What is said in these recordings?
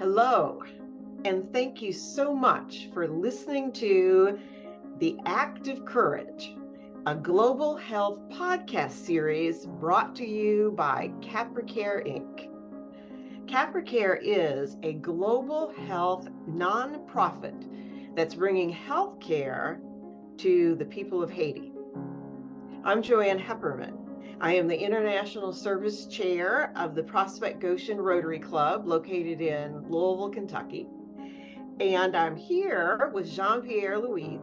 Hello, and thank you so much for listening to The Act of Courage, a global health podcast series brought to you by Capracare, Inc. Capracare is a global health nonprofit that's bringing health care to the people of Haiti. I'm Jo Ann. I am the International Service Chair of the Prospect Goshen Rotary Club located in Louisville, Kentucky. And I'm here with Jean-Pierre Louis,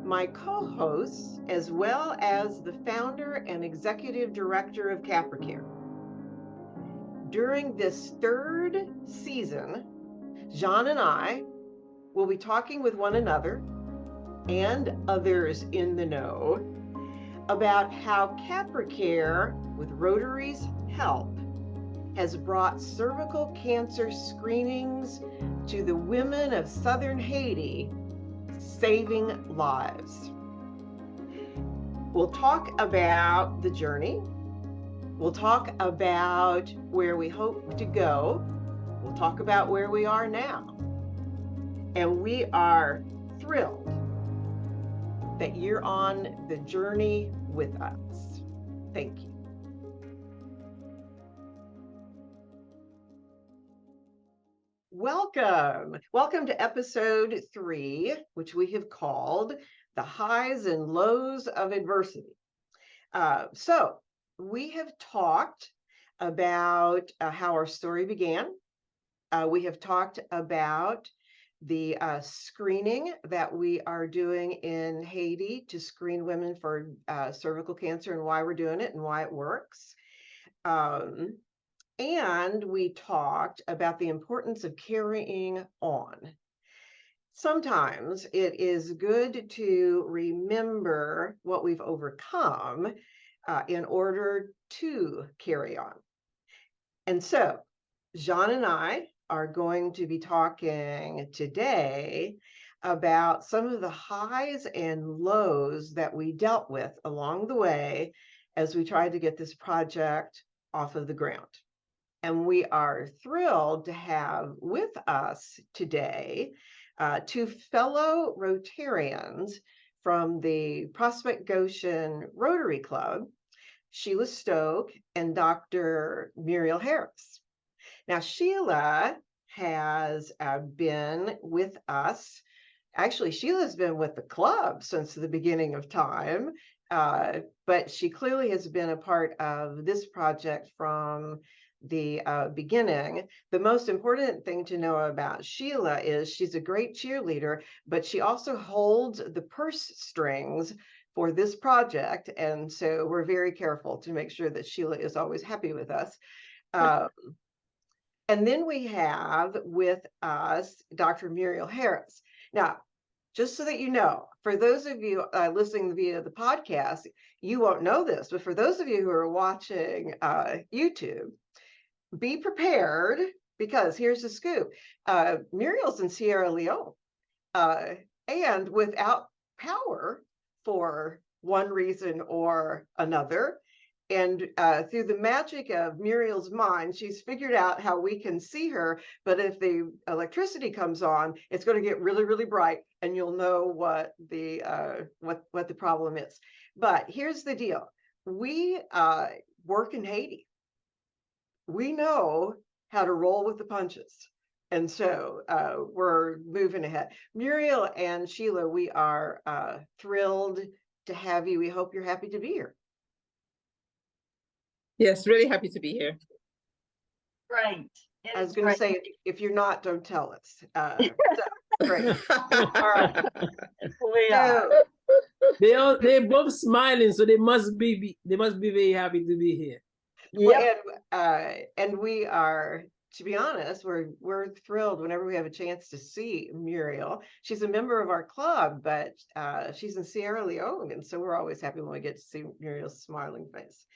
my co-host, as well as the founder and executive director of Capracare. During this third season, Jean and I will be talking with one another and others in the know about how Capracare, with Rotary's help, has brought cervical cancer screenings to the women of southern Haiti, saving lives. We'll talk about the journey. We'll talk about where we hope to go. We'll talk about where we are now. And we are thrilled that you're on the journey with us. Thank you. Welcome. Welcome to episode 3, which we have called The Highs and Lows of Adversity. So we have talked about how our story began. We have talked about the screening that we are doing in Haiti to screen women for cervical cancer and why we're doing it and why it works. And we talked about the importance of carrying on. Sometimes it is good to remember what we've overcome in order to carry on. And so Jean and I are going to be talking today about some of the highs and lows that we dealt with along the way as we tried to get this project off of the ground. And we are thrilled to have with us today 2 fellow Rotarians from the Prospect Goshen Rotary Club, Sheila Stoke and Dr. Muriel Harris. Now, Sheila has been with us. Actually, Sheila's been with the club since the beginning of time, but she clearly has been a part of this project from the beginning. The most important thing to know about Sheila is she's a great cheerleader, but she also holds the purse strings for this project. And so we're very careful to make sure that Sheila is always happy with us. And then we have with us Dr. Muriel Harris. Now, just so that you know, for those of you listening via the podcast, you won't know this, but for those of you who are watching YouTube, be prepared, because here's the scoop. Muriel's in Sierra Leone and without power for one reason or another. And through the magic of Muriel's mind, she's figured out how we can see her. But if the electricity comes on, it's going to get really, really bright, and you'll know what the problem is. But here's the deal: we work in Haiti. We know how to roll with the punches, and so we're moving ahead. Muriel and Sheila, we are thrilled to have you. We hope you're happy to be here. Yes, really happy to be here. Right. I was going to say, if you're not, don't tell us. So, great. All right. We are. They're both smiling, so they must be very happy to be here. Yep. Well, and we are, to be honest, we're thrilled whenever we have a chance to see Muriel. She's a member of our club, but she's in Sierra Leone, and so we're always happy when we get to see Muriel's smiling face.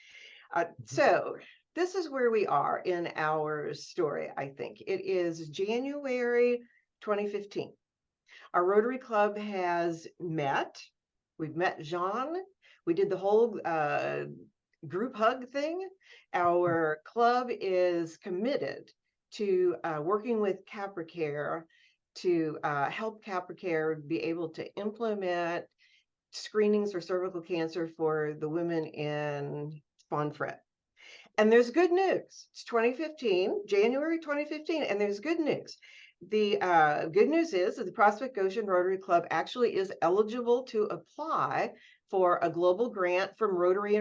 So this is where we are in our story, I think. It is January 2015. Our Rotary Club has met. We've met Jean. We did the whole group hug thing. Our club is committed to working with Capracare to help Capracare be able to implement screenings for cervical cancer for the women in Fonfrede. And there's good news. It's 2015, January 2015, and there's good news. The good news is that the Prospect Goshen Rotary Club actually is eligible to apply for a global grant from Rotary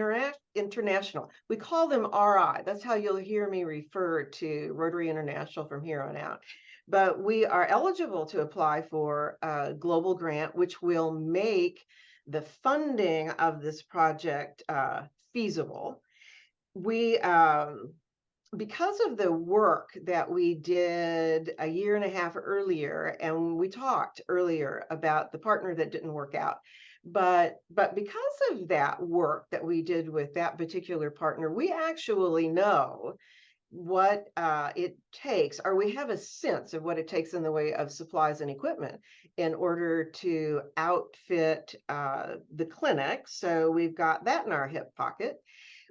International. We call them RI. That's how you'll hear me refer to Rotary International from here on out. But we are eligible to apply for a global grant, which will make the funding of this project feasible. We because of the work that we did a year and a half earlier, and we talked earlier about the partner that didn't work out, but because of that work that we did with that particular partner, we actually know what it takes, or we have a sense of what it takes in the way of supplies and equipment in order to outfit the clinic. So we've got that in our hip pocket.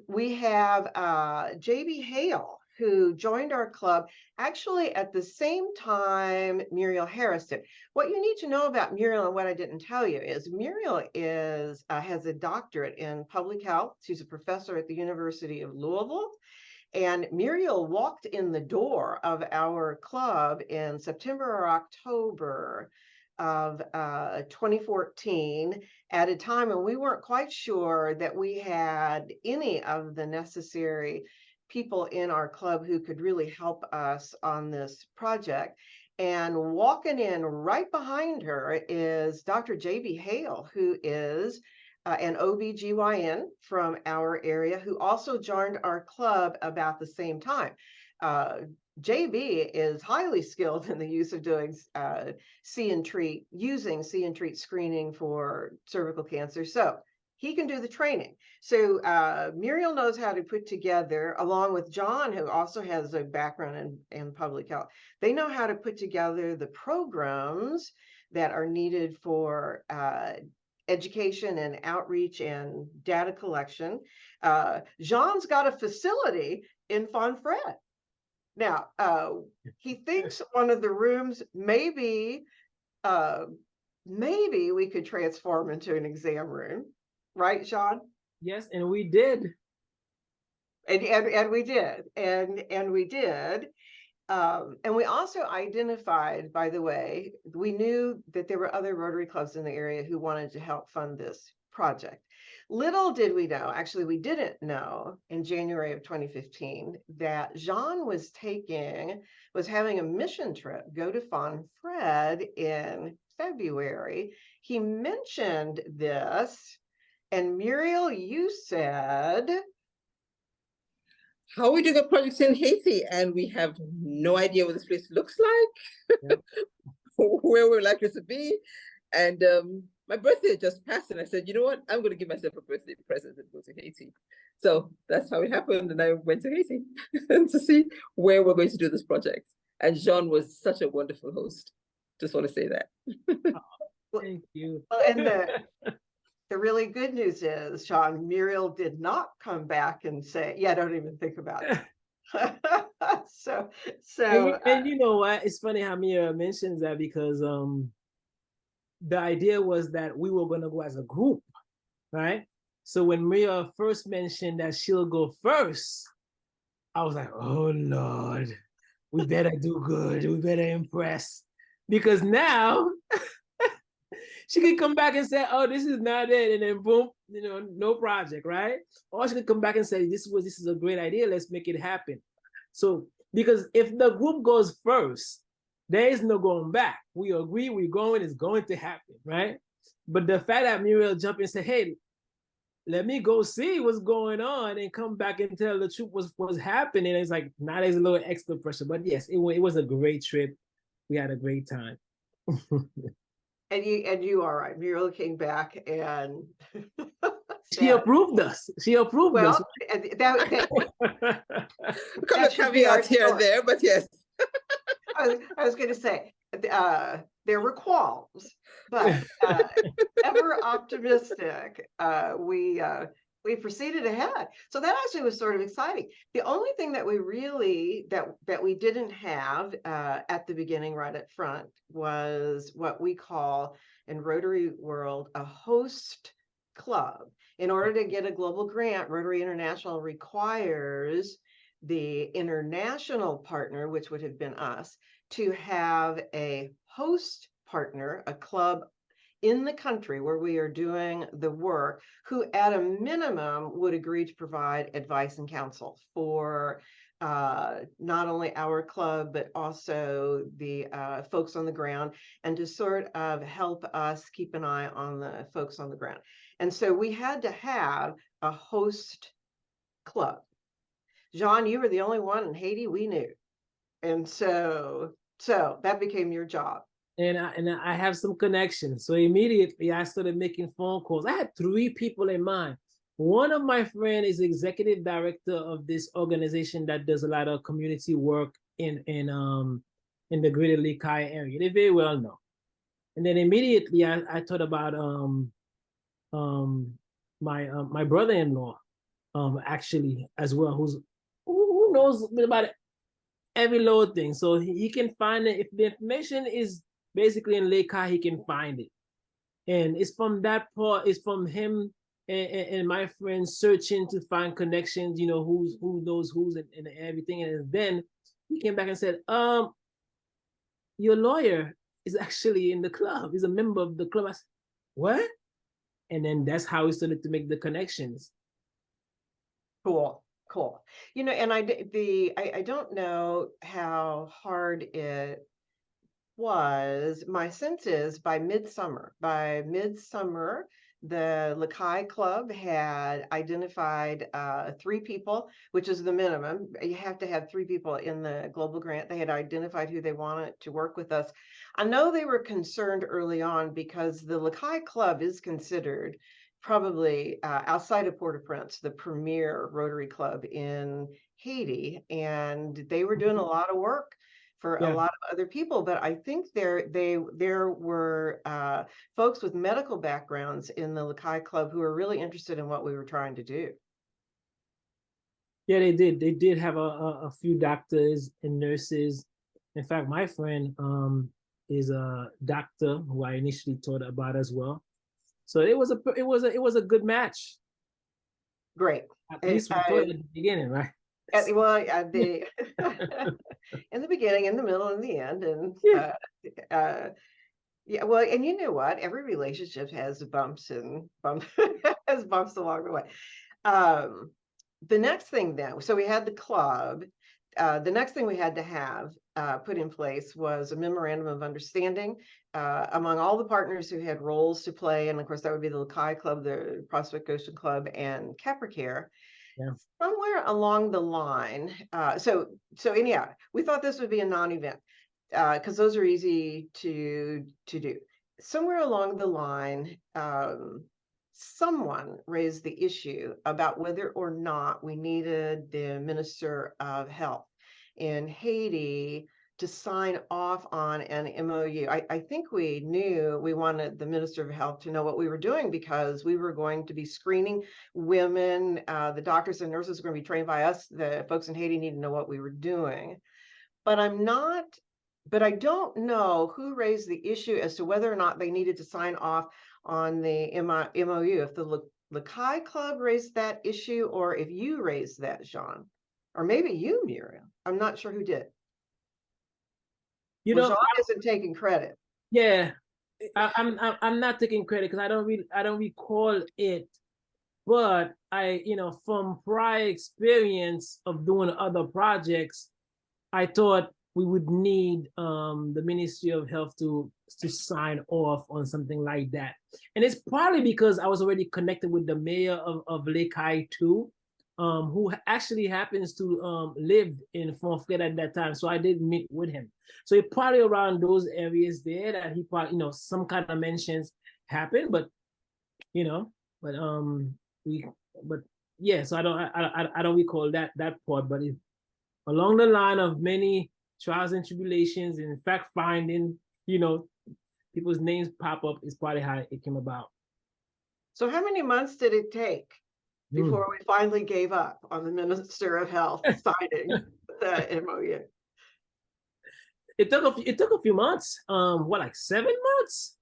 We have JB Hale, who joined our club actually at the same time Muriel Harris did. What you need to know about Muriel, and what I didn't tell you, is Muriel has a doctorate in public health. She's a professor at the University of Louisville. And Muriel walked in the door of our club in September or October of 2014 at a time when we weren't quite sure that we had any of the necessary people in our club who could really help us on this project. And walking in right behind her is Dr. JB Hale, who is an OBGYN from our area, who also joined our club about the same time. JB is highly skilled in the use of doing see and treat screening for cervical cancer. So he can do the training. So Muriel knows how to put together, along with John, who also has a background in public health. They know how to put together the programs that are needed for education and outreach and data collection. Jean's got a facility in Fonfrede. Now, he thinks one of the rooms maybe we could transform into an exam room, right, Jean? Yes, and we did. And we did, and we did. And we also identified, by the way, we knew that there were other Rotary clubs in the area who wanted to help fund this project. Little did we know, actually we didn't know in January of 2015, that Jean was having a mission trip, go to Fonfrede in February. He mentioned this, and Muriel, you said, how are we doing a project in Haiti and we have no idea what this place looks like, yep. Where we're likely to be. And my birthday just passed, and I said, you know what, I'm going to give myself a birthday present and go to Haiti. So that's how it happened, and I went to Haiti to see where we're going to do this project. And Jean was such a wonderful host. Just want to say that. Oh, thank you. Well, and the really good news is, Sean, Muriel did not come back and say, yeah, don't even think about it. And you know what? It's funny how Muriel mentions that, because the idea was that we were going to go as a group, right? So when Muriel first mentioned that she'll go first, I was like, oh Lord, we better do good. We better impress. Because now she could come back and say, oh, this is not it. And then boom, you know, no project, right? Or she could come back and say, this is a great idea. Let's make it happen. So, because if the group goes first, there is no going back. We agree, we're going, it's going to happen, right? But the fact that Muriel jumped in and said, hey, let me go see what's going on and come back and tell the truth what's happening. It's like, now there's a little extra pressure. But yes, it was a great trip. We had a great time. And you are right. Muriel came back and she approved us. She approved us. That a couple of caveats here and there, but yes. I was going to say, there were qualms, but ever optimistic. We we proceeded ahead. So that actually was sort of exciting. The only thing that we really that we didn't have at the beginning, right up front, was what we call in Rotary world a host club. In order to get a global grant, Rotary International requires the international partner, which would have been us, to have a host partner, a club in the country where we are doing the work, who at a minimum would agree to provide advice and counsel for not only our club, but also the folks on the ground, and to sort of help us keep an eye on the folks on the ground. And so we had to have a host club. Jean, you were the only one in Haiti we knew. And so that became your job. And I have some connections. So immediately I started making phone calls. I had 3 people in mind. One of my friends is executive director of this organization that does a lot of community work in the greater Lake Kai area. They very well know. And then immediately I thought about my brother-in-law actually as well, who knows a bit about every little thing. So he can find it. If the information is basically in Lake Kai, he can find it. And it's from that part, it's from him and my friends searching to find connections, who knows who's and everything. And then he came back and said, your lawyer is actually in the club. He's a member of the club. I said, what? And then that's how we started to make the connections. Cool. And I don't know how hard it was. My sense is by midsummer, the Lakai Club had identified 3 people, which is the minimum. You have to have 3 people in the global grant. They had identified who they wanted to work with us. I know they were concerned early on because the Lakai Club is considered probably outside of Port-au-Prince, the premier Rotary Club in Haiti. And they were doing a lot of work for a lot of other people, but I think there were folks with medical backgrounds in the Lakai Club who were really interested in what we were trying to do. Yeah, they did. They did have a few doctors and nurses. In fact, my friend is a doctor who I initially taught about as well. So it was a good match. Great. At least we thought at the beginning, right? Well, in the beginning, in the middle, and the end, and yeah. Well, and you know what? Every relationship has bumps has bumps along the way. The next thing then, so we had the club. The next thing we had to have put in place was a memorandum of understanding among all the partners who had roles to play, and of course that would be the Lakai Club, the Prospect Goshen Club, and Capracare. Yeah. Somewhere along the line, yeah, we thought this would be a non-event because those are easy to do. Somewhere along the line, someone raised the issue about whether or not we needed the Minister of Health in Haiti to sign off on an MOU. I think we knew we wanted the Minister of Health to know what we were doing because we were going to be screening women. The doctors and nurses were going to be trained by us. The folks in Haiti need to know what we were doing. But I don't know who raised the issue as to whether or not they needed to sign off on the MOU. If the Lakai Club raised that issue or if you raised that, Jean, or maybe you, Muriel. I'm not sure who did. Jean isn't taking credit. Yeah, I'm not taking credit because I don't recall it, but from prior experience of doing other projects, I thought we would need the Ministry of Health to sign off on something like that, and it's probably because I was already connected with the mayor of Lake Kai too. Who actually happens to live in Fonfrede at that time. So I did meet with him. So it probably around those areas there that he probably, some kind of mentions happened, but yeah, so I don't recall that part, but along the line of many trials and tribulations, and in fact, finding, people's names pop up is probably how it came about. So how many months did it take before we finally gave up on the Minister of Health signing the MOU. It took a few months. What, like 7 months?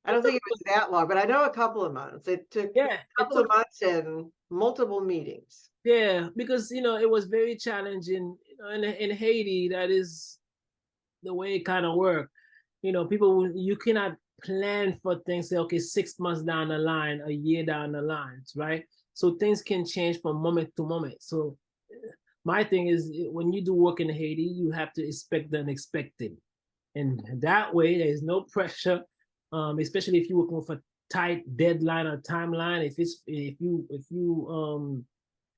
I don't think it was that long, but I know a couple of months. It took Yeah, a couple of months and multiple meetings. yeah, because it was very challenging. In Haiti, that is the way it kind of worked. People, you cannot plan for things. Say, okay, 6 months down the line, a year down the line, right? So things can change from moment to moment. So my thing is, when you do work in Haiti, you have to expect the unexpected, and that way there's no pressure. Especially if you're working with a tight deadline or timeline. If you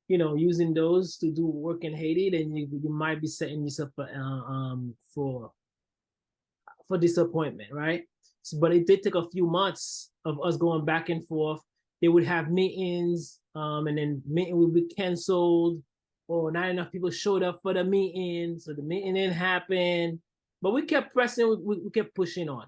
using those to do work in Haiti, then you might be setting yourself for disappointment, right? So, but it did take a few months of us going back and forth. They would have meetings, and then meeting would be canceled, or not enough people showed up for the meeting, so the meeting didn't happen. But we kept pressing, we kept pushing on.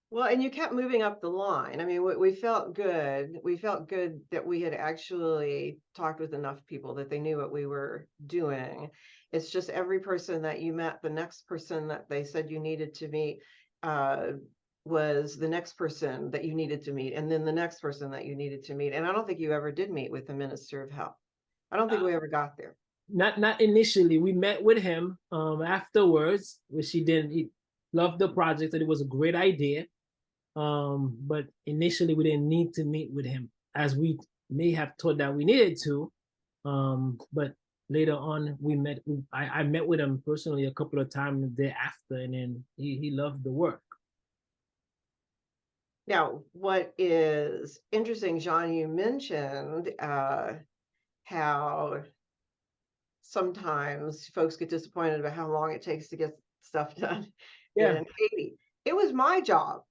Well, and you kept moving up the line. I mean, we felt good. We felt good that we had actually talked with enough people that they knew what we were doing. It's just every person that you met, the next person that they said you needed to meet was the next person that you needed to meet, and then the next person that you needed to meet. And I don't think you ever did meet with the Minister of Health. I don't think we ever got there. Not initially. We met with him afterwards, which he loved the project, and it was a great idea. But initially we didn't need to meet with him, as we may have thought that we needed to. But later on we met. I met with him personally a couple of times thereafter, and then he loved the work. Now, what is interesting, Jean, you mentioned how sometimes folks get disappointed about how long it takes to get stuff done in Haiti. It was my job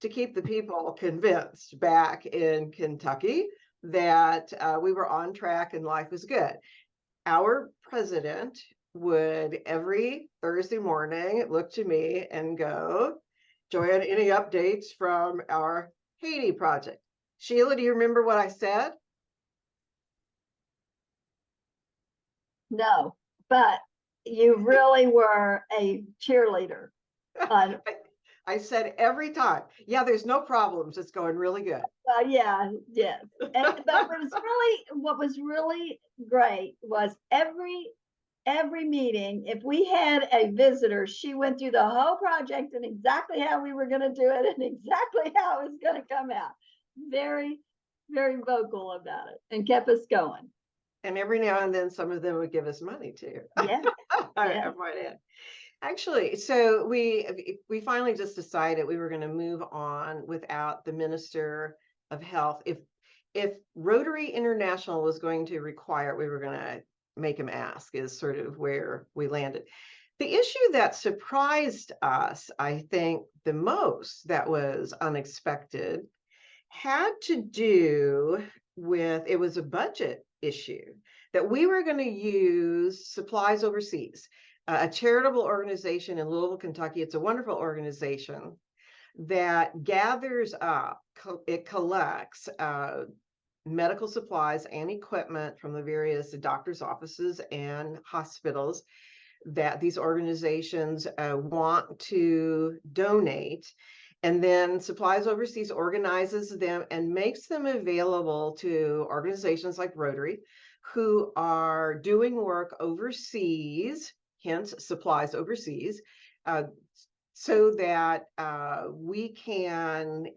to keep the people convinced back in Kentucky that we were on track and life was good. Our president would every Thursday morning look to me and go, Jo Ann, any updates from our Haiti project? Sheila, do you remember what I said? No, but you really were a cheerleader. I said every time, yeah, there's no problems. It's going really good. Yeah. And what was really great was every meeting, if we had a visitor, she went through the whole project and exactly how we were going to do it and exactly how it was going to come out. Very, very vocal about it and kept us going. And every now and then, some of them would give us money too. Yeah. I might add. Actually, so we finally just decided we were going to move on without the Minister of Health. If Rotary International was going to require it, we were going to make him ask, is sort of where we landed. The issue that surprised us, I think, the most, that was unexpected, had to do with, it was a budget issue, that we were going to use Supplies Overseas, a charitable organization in Louisville, Kentucky. It's a wonderful organization that gathers up, it collects medical supplies and equipment from the various doctors' offices and hospitals that these organizations want to donate. And then Supplies Overseas organizes them and makes them available to organizations like Rotary, who are doing work overseas, hence Supplies Overseas, so that we can,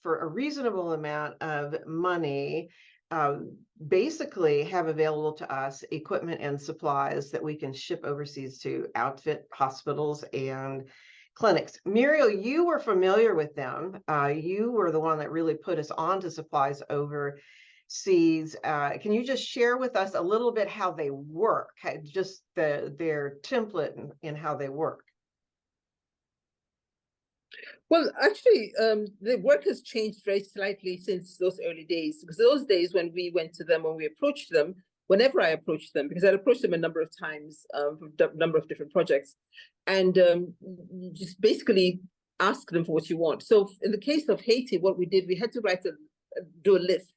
for a reasonable amount of money, basically have available to us equipment and supplies that we can ship overseas to outfit hospitals and clinics. Muriel, you were familiar with them. You were the one that really put us on to Supplies Overseas. Can you just share with us a little bit how they work, just their template and how they work? Well, actually, the work has changed very slightly since those early days, because those days when we went to them, when we approached them, whenever I approached them, because I'd approached them a number of times for a number of different projects, and just basically ask them for what you want. So in the case of Haiti, what we did, we had to do a list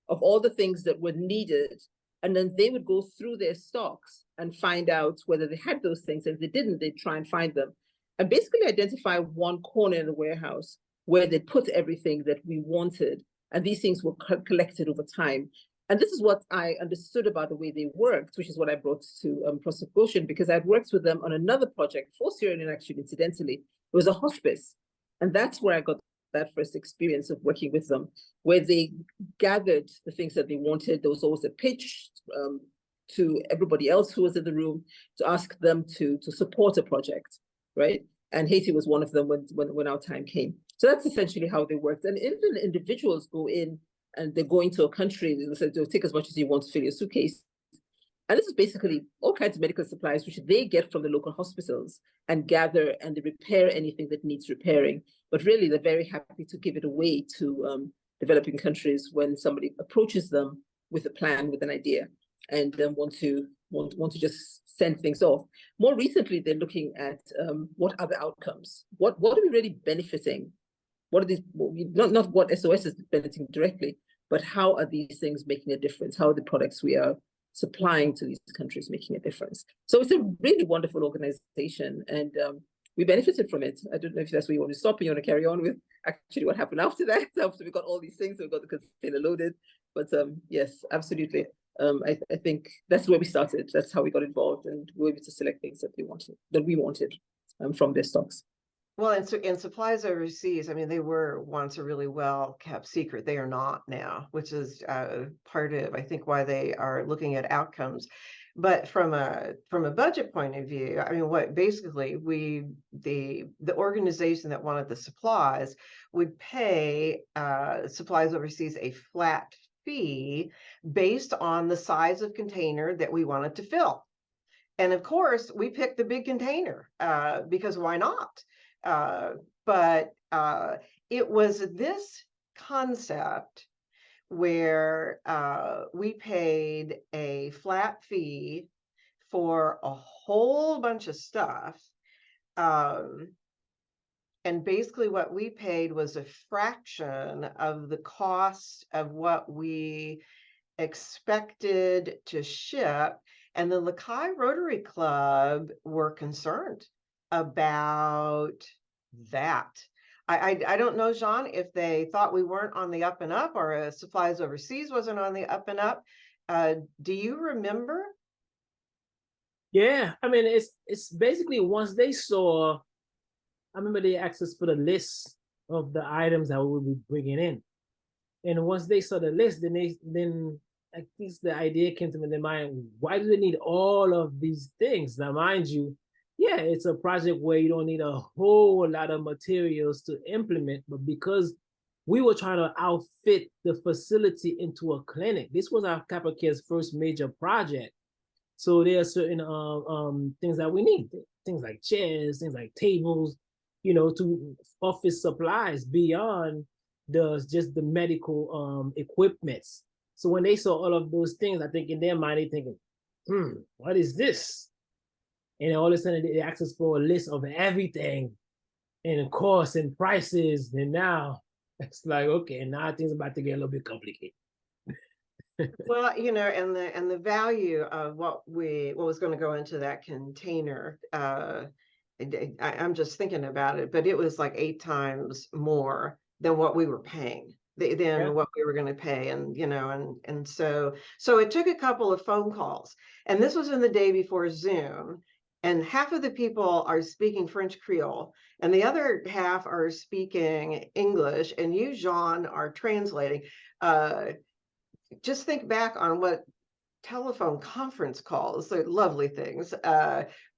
of all the things that were needed. And then they would go through their stocks and find out whether they had those things. And if they didn't, they'd try and find them. And basically identify one corner in the warehouse where they put everything that we wanted. And these things were collected over time. And this is what I understood about the way they worked, which is what I brought to Prospect Goshen, because I'd worked with them on another project for Sierra Leone, actually, incidentally. It was a hospice. And that's where I got that first experience of working with them, where they gathered the things that they wanted. There was always a pitch to everybody else who was in the room to ask them to support a project, right? And Haiti was one of them when our time came. So that's essentially how they worked. And even individuals go in and they're going to a country, they say, take as much as you want to fill your suitcase. And this is basically all kinds of medical supplies, which they get from the local hospitals and gather, and they repair anything that needs repairing. But really, they're very happy to give it away to developing countries when somebody approaches them with a plan, with an idea, and want to just send things off. More recently, they're looking at what are the outcomes? What are we really benefiting? What are these, not what SOS is benefiting directly, but how are these things making a difference? How are the products we are supplying to these countries making a difference? So it's a really wonderful organization, and we benefited from it. I don't know if that's where you want to stop and you want to carry on with actually what happened after that. After we got all these things, we got the container loaded. But yes, absolutely. I think that's where we started. That's how we got involved, and we were able to select things that we wanted from their stocks. Well, and supplies overseas, I mean, they were once a really well kept secret. They are not now, which is part of, I think, why they are looking at outcomes. But from a budget point of view, I mean, what basically the organization that wanted the supplies would pay supplies overseas a flat fee based on the size of container that we wanted to fill. And of course, we picked the big container because why not? But it was this concept where we paid a flat fee for a whole bunch of stuff. And basically what we paid was a fraction of the cost of what we expected to ship. And the Haiti Rotary Club were concerned about that. I don't know, Jean, if they thought we weren't on the up and up, or supplies overseas wasn't on the up and up. Do you remember? Yeah, I mean, it's basically once they saw, I remember they asked us for the list of the items that we would be bringing in, and once they saw the list, then I think the idea came to their mind: why do they need all of these things? Now, mind you, yeah, it's a project where you don't need a whole lot of materials to implement, but because we were trying to outfit the facility into a clinic, this was our Capracare's first major project. So there are certain things that we need, things like chairs, things like tables, to office supplies beyond just the medical equipments. So when they saw all of those things, I think in their mind, they're thinking, what is this? And all of a sudden they asked us for a list of everything and costs and prices. And now it's like, okay, now things are about to get a little bit complicated. Well, and the value of what was going to go into that container, I'm just thinking about it, but it was like 8 times more than what we were paying, what we were going to pay. And, and so it took a couple of phone calls, and this was in the day before Zoom. And half of the people are speaking French Creole, and the other half are speaking English, and you, Jean, are translating. Just think back on what telephone conference calls, they're lovely things,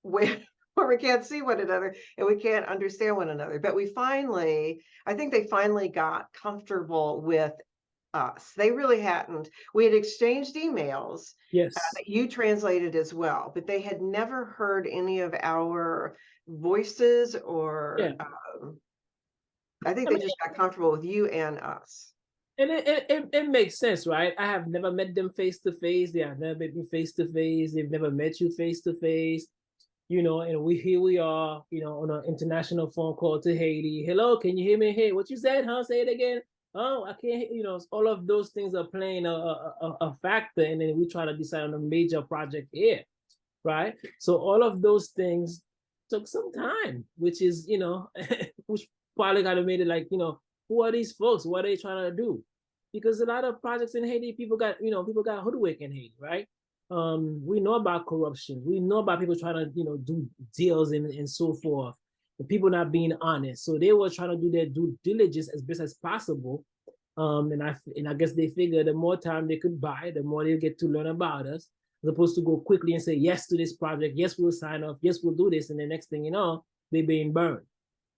where we can't see one another and we can't understand one another. But I think they finally got comfortable with us. They really hadn't. We had exchanged emails. Yes. That you translated as well, but they had never heard any of our voices, or I think they just got comfortable with you and us. And it makes sense, right? I have never met them face to face. They have never met me face to face. They've never met you face to face. And here we are, on an international phone call to Haiti. Hello, can you hear me? Hey, what you said, huh? Say it again. oh, I can't, all of those things are playing a factor, and then we try to decide on a major project here, right? So all of those things took some time, which is, which probably kind of made it like, who are these folks? What are they trying to do? Because a lot of projects in Haiti, people got hoodwinked in Haiti, right? We know about corruption. We know about people trying to, do deals and so forth. The people not being honest. So they were trying to do their due diligence as best as possible. And I guess they figured the more time they could buy, the more they get to learn about us, as opposed to go quickly and say yes to this project, yes, we'll sign up, yes, we'll do this, and the next thing you know, they're being burned.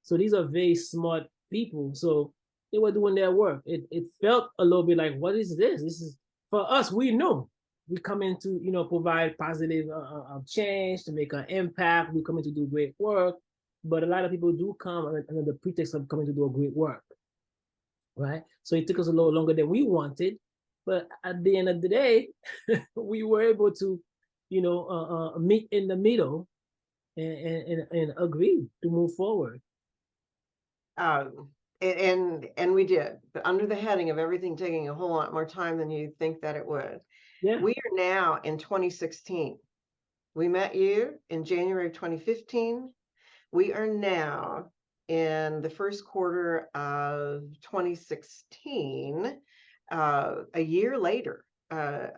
So these are very smart people. So they were doing their work. It felt a little bit like, what is this? This is for us. We know we come in to provide positive change, to make an impact. We come in to do great work, but a lot of people do come under the pretext of coming to do a great work, right? So it took us a little longer than we wanted, but at the end of the day, we were able to, meet in the middle and agree to move forward. And we did, but under the heading of everything taking a whole lot more time than you think that it would. Yeah. We are now in 2016. We met you in January of 2015. We are now in the first quarter of 2016, a year later, and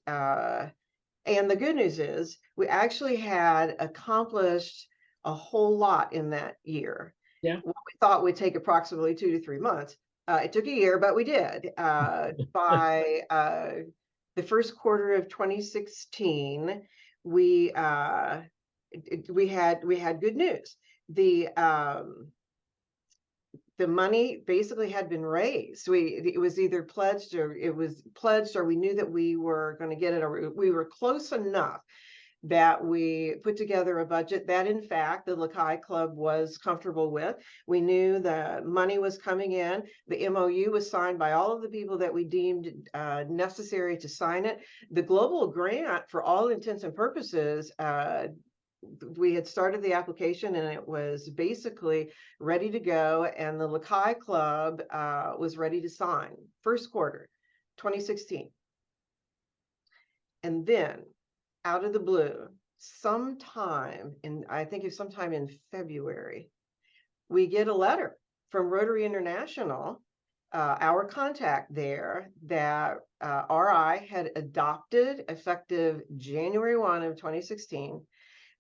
the good news is we actually had accomplished a whole lot in that year. Yeah. What we thought would take approximately 2 to 3 months. It took a year, but we did. By the first quarter of 2016, we had good news. The money basically had been raised. It was either pledged or we knew that we were going to get it, or we were close enough that we put together a budget that, in fact, the Haiti Club was comfortable with. We knew the money was coming in. The MOU was signed by all of the people that we deemed necessary to sign it. The global grant, for all intents and purposes, we had started the application and it was basically ready to go, and the Haiti Club was ready to sign first quarter 2016. And then out of the blue, sometime in February, we get a letter from Rotary International, our contact there, that RI had adopted, effective January 1 of 2016.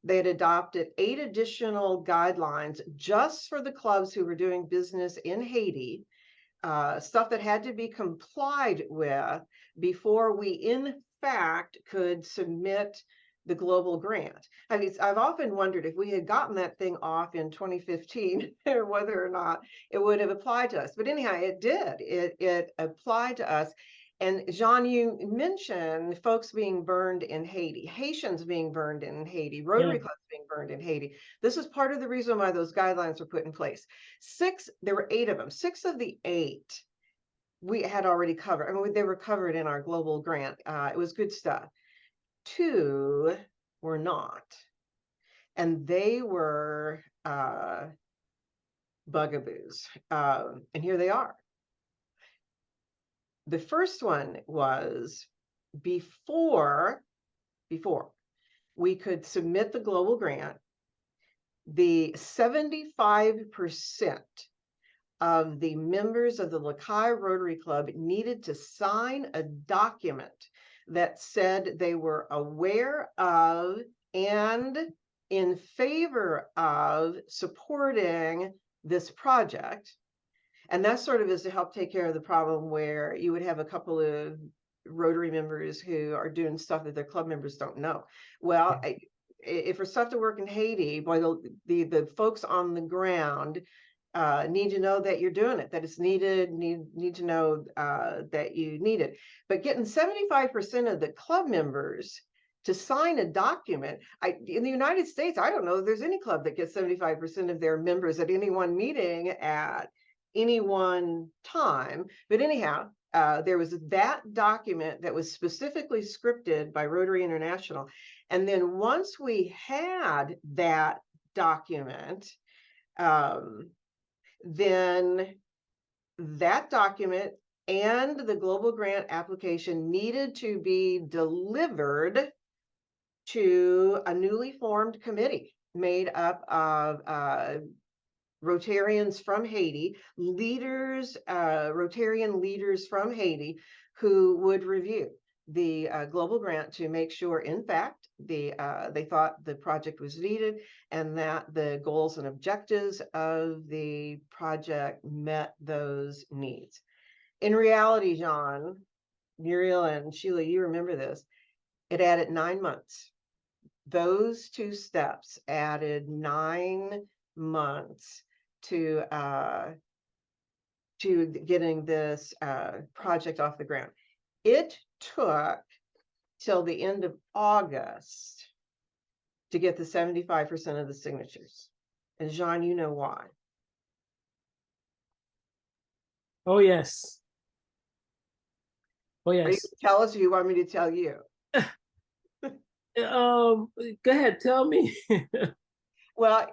They had adopted 8 additional guidelines just for the clubs who were doing business in Haiti, stuff that had to be complied with before we, in fact, could submit the global grant. I mean, I've often wondered if we had gotten that thing off in 2015, whether or not it would have applied to us. But anyhow, it did. It applied to us. And Jean, you mentioned folks being burned in Haiti, Haitians being burned in Haiti, Rotary clubs being burned in Haiti. This is part of the reason why those guidelines were put in place. There were 8 of them. 6 of the 8 we had already covered. I mean, they were covered in our global grant. It was good stuff. 2 were not. And they were bugaboos. And here they are. The first one was before we could submit the global grant, the 75% of the members of the Haiti Rotary Club needed to sign a document that said they were aware of and in favor of supporting this project. And that sort of is to help take care of the problem where you would have a couple of Rotary members who are doing stuff that their club members don't know. Well, if for stuff to work in Haiti, boy, the folks on the ground need to know that you're doing it, that it's needed, need to know that you need it. But getting 75% of the club members to sign a document, in the United States, I don't know if there's any club that gets 75% of their members at any one meeting at any one time. But anyhow, there was that document that was specifically scripted by Rotary International. And then once we had that document, then that document and the global grant application needed to be delivered to a newly formed committee made up of Rotarians from Haiti, Rotarian leaders from Haiti, who would review the global grant to make sure, in fact, they thought the project was needed and that the goals and objectives of the project met those needs. In reality, Jean, Muriel and Sheila, you remember this, it added 9 months. Those two steps added 9 months to getting this project off the ground. It took till the end of August to get the 75% of the signatures. And Jean, you know why. Oh, yes. Oh, Are you yes. gonna tell us, or you want me to tell you? Go ahead, tell me. Well,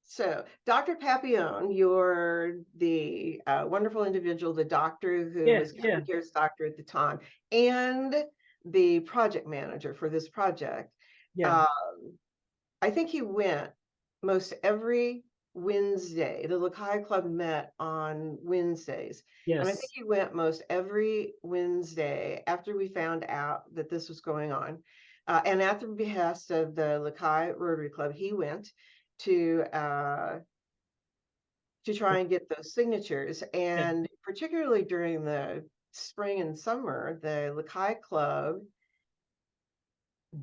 so Dr. Papillon, you're the wonderful individual, the doctor who Yeah, was yeah. Capracare's doctor at the time, and the project manager for this project. Yeah. I think he went most every Wednesday. The Lakai Club met on Wednesdays. And I think Yes. he went most every Wednesday after we found out that this was going on. And at the behest of the Lakai Rotary Club, he went to try and get those signatures. And particularly during the spring and summer, the Lakai Club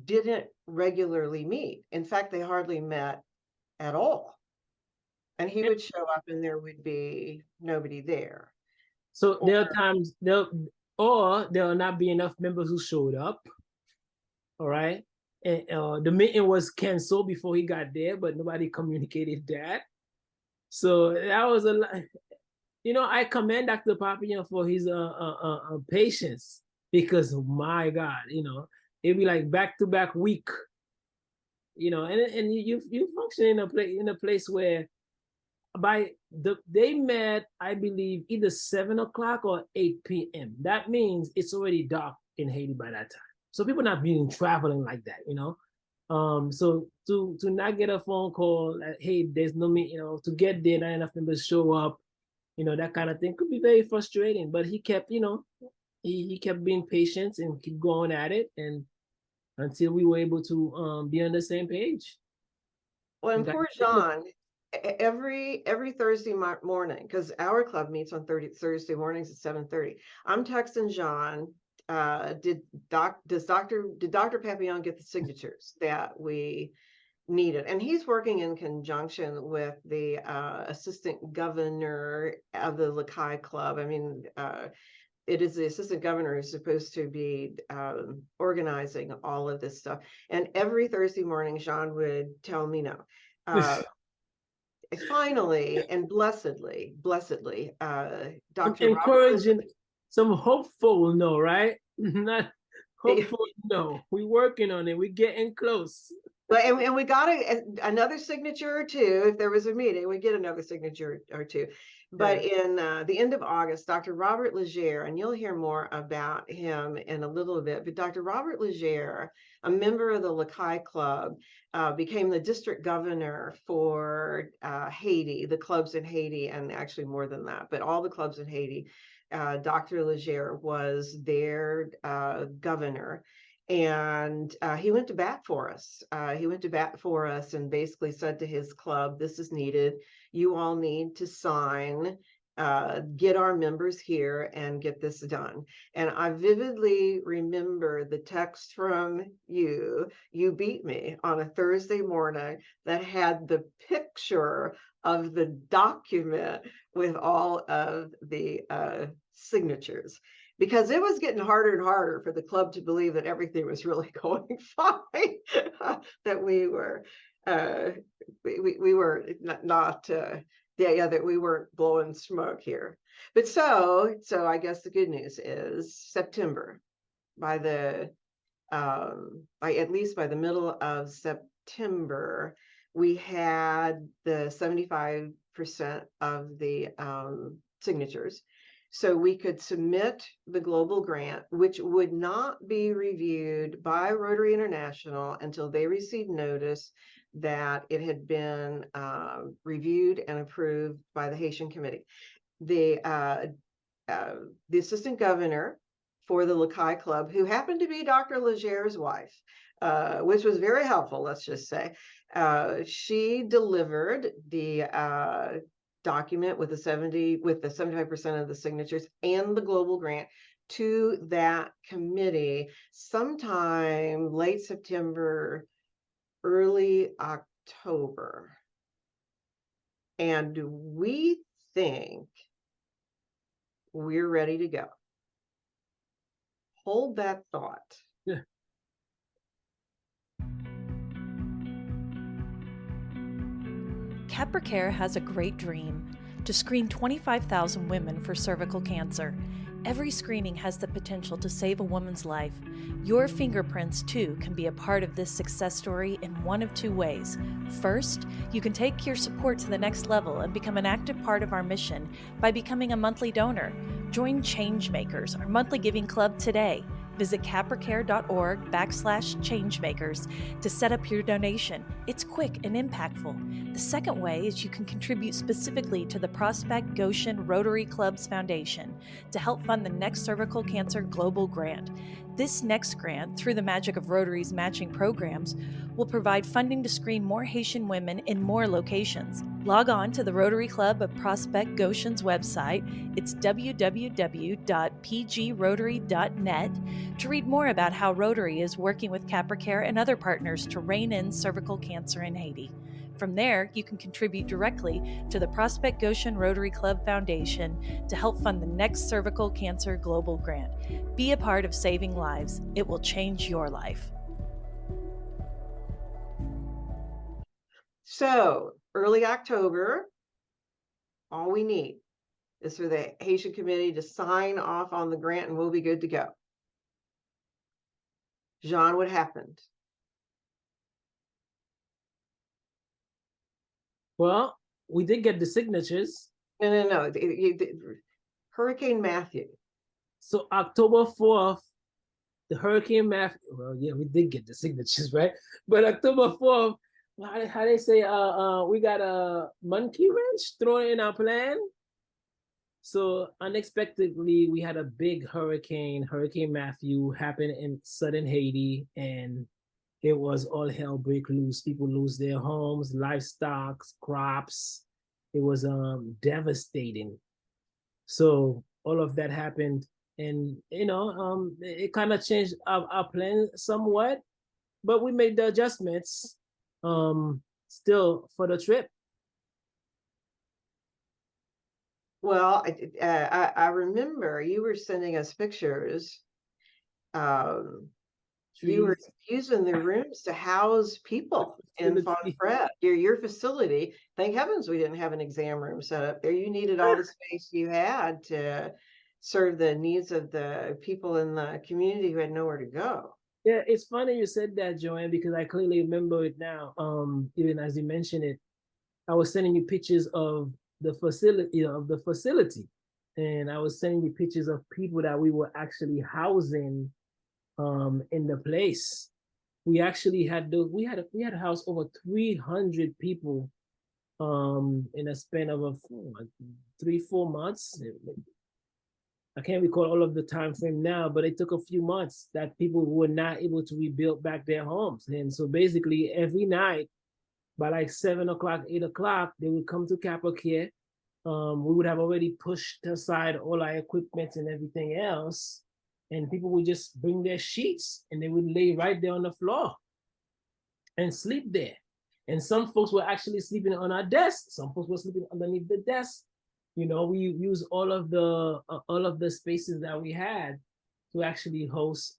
didn't regularly meet. In fact, they hardly met at all. And he would show up and there would be nobody there. So there are times or there will not be enough members who showed up. All right. And the meeting was canceled before he got there, but nobody communicated that. So that was a lot. You know, I commend Dr. Papillon for his patience, because my God, you know, it'd be like back-to-back week, you know, and you function in a place where they met, I believe, either 7 o'clock or 8 p.m. That means it's already dark in Haiti by that time. So people not being traveling like that, you know. So to not get a phone call that, hey, there's no meeting, you know, to get there, not enough members show up, you know, that kind of thing could be very frustrating. But he kept, you know, he kept being patient and keep going at it, and until we were able to be on the same page. Well, and poor Jean, every Thursday morning, because our club meets on Thursday mornings at 7:30. I'm texting Jean, did Dr. Papillon get the signatures that we needed? And he's working in conjunction with the assistant governor of the Lakai Club. I mean, it is the assistant governor who's supposed to be organizing all of this stuff. And every Thursday morning, Jean would tell me no. Finally and blessedly, Dr. encouraging, some hopeful no, right? Not hopeful no. We're working on it. We're getting close. But and we got another signature or two. If there was a meeting, we get another signature or two. But in the end of August, Dr. Robert Legere, and you'll hear more about him in a little bit, but Dr. Robert Legere, a member of the Lakai Club, became the district governor for Haiti, the clubs in Haiti, and actually more than that, but all the clubs in Haiti. Dr. Legere was their governor. And he went to bat for us. He went to bat for us and basically said to his club, this is needed. You all need to sign, get our members here and get this done. And I vividly remember the text from you beat me on a Thursday morning that had the picture of the document with all of the signatures. Because it was getting harder and harder for the club to believe that everything was really going fine, that we were that we weren't blowing smoke here. But so I guess the good news is September, by at least by the middle of September, we had the of the signatures. So we could submit the global grant, which would not be reviewed by Rotary International until they received notice that it had been reviewed and approved by the Haitian Committee. The assistant governor for the Haiti Club, who happened to be Dr. Leger's wife, which was very helpful, let's just say. She delivered the document with the 75% of the signatures and the global grant to that committee sometime late September, early October. And we think we're ready to go. Hold that thought. Yeah. Capracare has a great dream to screen 25,000 women for cervical cancer. Every screening has the potential to save a woman's life. Your fingerprints, too, can be a part of this success story in one of two ways. First, you can take your support to the next level and become an active part of our mission by becoming a monthly donor. Join Changemakers, our monthly giving club, today. Visit capracare.org/changemakers to set up your donation. It's quick and impactful. The second way is you can contribute specifically to the Prospect Goshen Rotary Club's foundation to help fund the next cervical cancer global grant. This next grant, through the magic of Rotary's matching programs, will provide funding to screen more Haitian women in more locations. Log on to the Rotary Club of Prospect Goshen's website. It's www.pgrotary.net to read more about how Rotary is working with Capracare and other partners to rein in cervical cancer in Haiti. From there, you can contribute directly to the Prospect Goshen Rotary Club Foundation to help fund the next cervical cancer global grant. Be a part of saving lives. It will change your life. So early October, all we need is for the Haitian Committee to sign off on the grant and we'll be good to go. Jean, what happened? Well, we did get the signatures. No. Hurricane Matthew. So October 4th, the Hurricane Matthew, well, yeah, we did get the signatures, right? But October 4th, how they say, we got a monkey wrench thrown in our plan. So unexpectedly, we had a big Hurricane Matthew, happen in southern Haiti, and it was all hell break loose. People lose their homes, livestock, crops. It was devastating. So all of that happened, and it kind of changed our plan somewhat, but we made the adjustments still for the trip. Well, I remember you were sending us pictures. You were using the rooms to house people in Fonfrede, your facility. Thank heavens we didn't have an exam room set up there. You needed all the space you had to serve the needs of the people in the community who had nowhere to go. Yeah, it's funny you said that, Jo Ann, because I clearly remember it now. Even as you mentioned it, I was sending you pictures of the facility, and I was sending you pictures of people that we were actually housing in the place. We actually had we had a house over 300 people in a span of 3-4 months. I can't recall all of the time frame now, but it took a few months that people were not able to rebuild back their homes. And so basically every night by like 7 o'clock, 8 o'clock, they would come to Capracare. We would have already pushed aside all our equipment and everything else. And people would just bring their sheets and they would lay right there on the floor and sleep there. And some folks were actually sleeping on our desk. Some folks were sleeping underneath the desk. We use all of the spaces that we had to actually host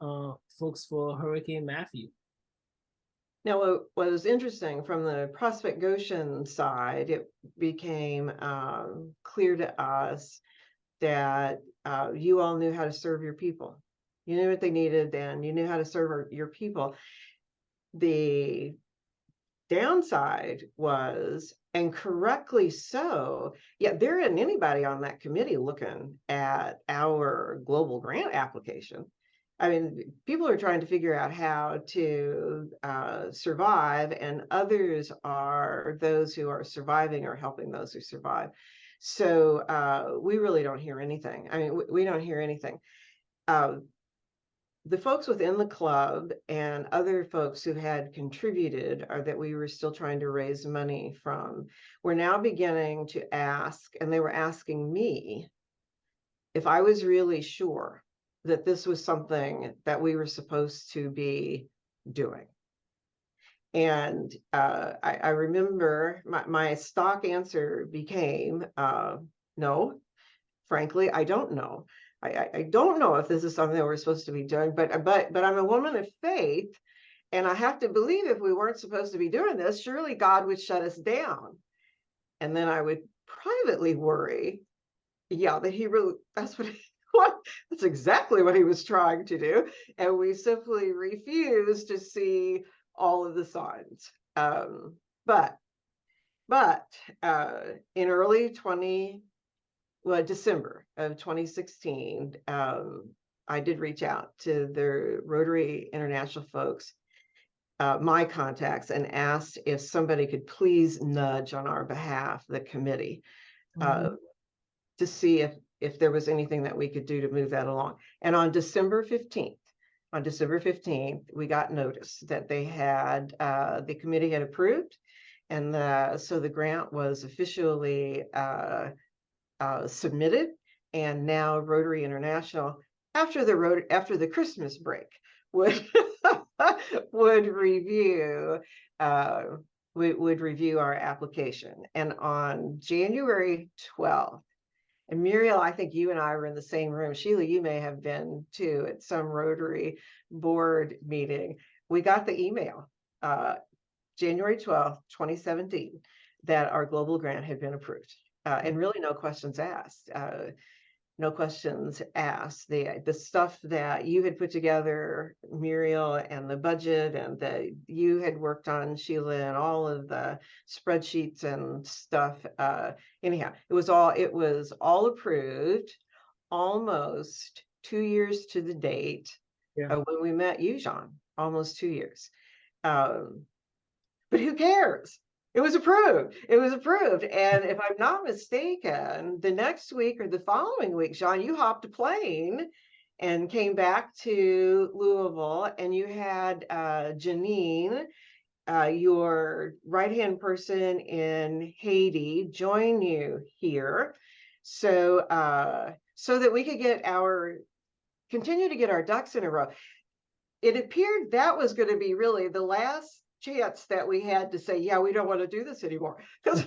folks for Hurricane Matthew. Now, what was interesting from the Prospect Goshen side, it became clear to us that you all knew how to serve your people. You knew what they needed, and you knew how to serve your people. The downside was, and correctly so, yeah, there isn't anybody on that committee looking at our global grant application. I mean, people are trying to figure out how to survive, and others are those who are surviving or helping those who survive. So we really don't hear anything. I mean, we don't hear anything. The folks within the club and other folks who had contributed, or that we were still trying to raise money from, were now beginning to ask, and they were asking me if I was really sure that this was something that we were supposed to be doing. And I remember my stock answer became, no, frankly, I don't know. I don't know if this is something that we're supposed to be doing, but I'm a woman of faith, and I have to believe if we weren't supposed to be doing this, surely God would shut us down. And then I would privately worry, yeah, that he really, that's that's exactly what he was trying to do. And we simply refused to see all of the signs. But in early December of 2016, I did reach out to the Rotary International folks, my contacts, and asked if somebody could please nudge on our behalf the committee to see if there was anything that we could do to move that along. And on December 15th, we got notice that they had, the committee had approved, and so the grant was officially submitted, and now Rotary International, after the Christmas break, would review our application. And on January 12th, and Muriel, I think you and I were in the same room. Sheila, you may have been too, at some Rotary board meeting. We got the email, January 12th, 2017, that our global grant had been approved. And really no questions asked. The stuff that you had put together, Muriel, and the budget, and that you had worked on, Sheila, and all of the spreadsheets and stuff. Anyhow, it was all approved almost 2 years to the date when we met you, Jean, almost 2 years. But who cares? It was approved. And if I'm not mistaken, the next week or the following week, Jean, you hopped a plane and came back to Louisville, and you had Janine, your right-hand person in Haiti, join you here, so that we could continue to get our ducks in a row. It appeared that was going to be really the last chance that we had to say, yeah, we don't want to do this anymore, because